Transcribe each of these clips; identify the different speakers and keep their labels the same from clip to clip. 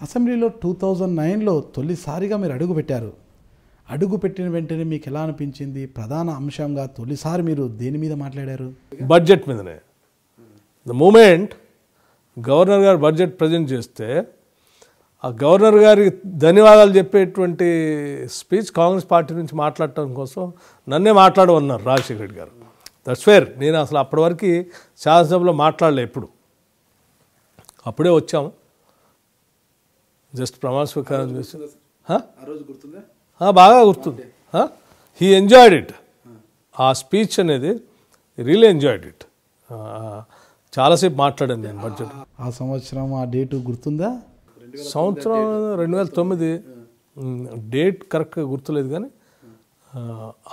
Speaker 1: అసెంబ్లీలో 2009లో తొలిసారిగా మీరు అడుగుపెట్టారు. అడుగుపెట్టిన వెంటనే మీకు ఎలా అనిపించింది? ప్రధాన అంశంగా తొలిసారి మీరు దేని మీద మాట్లాడారు?
Speaker 2: బడ్జెట్ మీదనే. ద మూమెంట్ గవర్నర్ గారు బడ్జెట్ ప్రజెంట్ చేస్తే ఆ గవర్నర్ గారికి ధన్యవాదాలు చెప్పేటువంటి స్పీచ్ కాంగ్రెస్ పార్టీ నుంచి మాట్లాడటం కోసం నన్నే మాట్లాడమన్నారు రాజశేఖర రెడ్డి గారు. That's fair. నేను అసలు అప్పటి వరకు శాసనసభలో మాట్లాడలే ఎప్పుడు. అప్పుడే వచ్చాము, జస్ట్ ప్రమాణ స్వీకారం చేసి. బాగా గుర్తుంది. He enjoyed it. ఆ స్పీచ్ అనేది రియల్లీ ఎంజాయ్డ్ ఇట్. చాలాసేపు మాట్లాడాను నేను బడ్జెట్.
Speaker 1: ఆ సంవత్సరం ఆ డేటు గుర్తుందా?
Speaker 2: సంవత్సరం 2009. డేట్ కరెక్ట్గా గుర్తులేదు, కానీ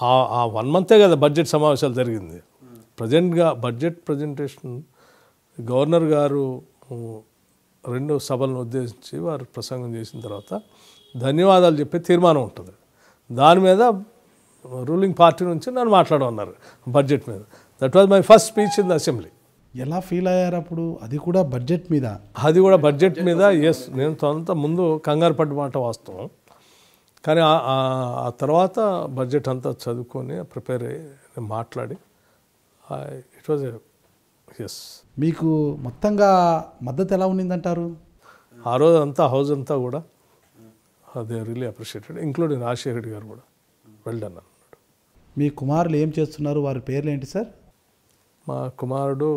Speaker 2: ఆ 1 మంతే కదా బడ్జెట్ సమావేశాలు జరిగింది. ప్రజెంట్గా బడ్జెట్ ప్రజెంటేషన్ గవర్నర్ గారు 2 సభలను ఉద్దేశించి వారు ప్రసంగం చేసిన తర్వాత ధన్యవాదాలు చెప్పే తీర్మానం ఉంటుంది. దాని మీద రూలింగ్ పార్టీ నుంచి నన్ను మాట్లాడమన్నారు బడ్జెట్ మీద. That was my first speech in the assembly.
Speaker 1: ఎలా ఫీల్ అయ్యారు అప్పుడు? అది కూడా బడ్జెట్ మీద?
Speaker 2: అది కూడా బడ్జెట్ మీద. ఎస్, నేను అంతా ముందు కంగారు పడ్డ మాట వాస్తవం, కానీ ఆ తర్వాత బడ్జెట్ అంతా చదువుకొని ప్రిపేర్ అయ్యి మాట్లాడి ఇట్ వాజ్ ఎస్.
Speaker 1: మీకు మొత్తంగా మద్దతు ఎలా ఉన్నిందంటారు?
Speaker 2: ఆ రోజు అంతా హౌస్ అంతా కూడా they really appreciated, including Rajasekhara Reddy గారు కూడా వెల్ డన్ అన్నాడు.
Speaker 1: మీ కుమారులు ఏం చేస్తున్నారు? వారి పేర్లు ఏంటి సార్?
Speaker 2: మా కుమారుడు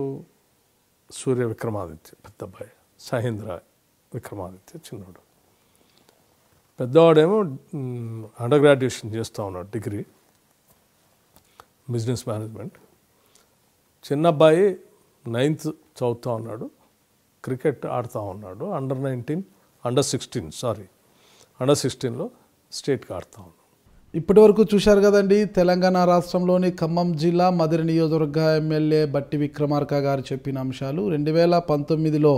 Speaker 2: సూర్య విక్రమాదిత్య పెద్ద అబ్బాయి, సహేంద్ర విక్రమాదిత్య చిన్నోడు. పెద్దవాడేమో అండర్ గ్రాడ్యుయేషన్ చేస్తూ ఉన్నాడు, డిగ్రీ బిజినెస్ మేనేజ్మెంట్. చిన్న అబ్బాయి 9th చదువుతూ ఉన్నాడు, క్రికెట్ ఆడుతూ ఉన్నాడు. అండర్ 16లో స్టేట్కి ఆడుతూ ఉన్నాడు.
Speaker 1: ఇప్పటి వరకు చూశారు కదండి, తెలంగాణ రాష్ట్రంలోని ఖమ్మం జిల్లా మదిరి నియోజకవర్గ ఎమ్మెల్యే బట్టి విక్రమార్క గారు చెప్పిన అంశాలు. 2019లో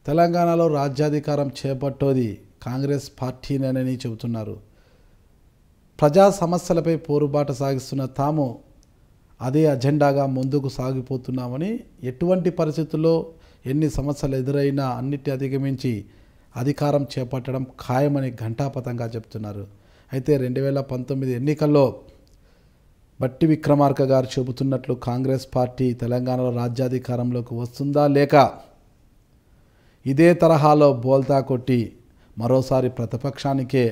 Speaker 1: తెలంగాణలో రాజ్యాధికారం చేపట్టేది కాంగ్రెస్ పార్టీనేనని చెబుతున్నారు. ప్రజా సమస్యలపై పోరుబాట సాగిస్తున్న తాము అదే అజెండాగా ముందుకు సాగిపోతున్నామని, ఎటువంటి పరిస్థితుల్లో ఎన్ని సమస్యలు ఎదురైనా అన్నిటి అధిగమించి అధికారం చేపట్టడం ఖాయమని ఘంటాపథంగా చెప్తున్నారు. అయితే 2019 ఎన్నికల్లో బట్టి విక్రమార్క గారు చెబుతున్నట్లు కాంగ్రెస్ పార్టీ తెలంగాణలో రాజ్యాధికారంలోకి వస్తుందా, లేక ఇదే తరహాలో బోల్తా కొట్టి మరోసారి ప్రతిపక్షానికే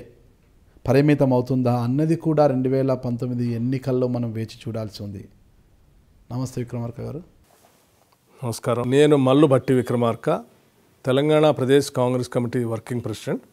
Speaker 1: పరిమితం అవుతుందా అన్నది కూడా 2019 ఎన్నికల్లో మనం వేచి చూడాల్సి ఉంది. నమస్తే విక్రమార్క గారు.
Speaker 2: నమస్కారం. నేను మల్లు బట్టి Vikramarka, Telangana Pradesh Congress committee working president.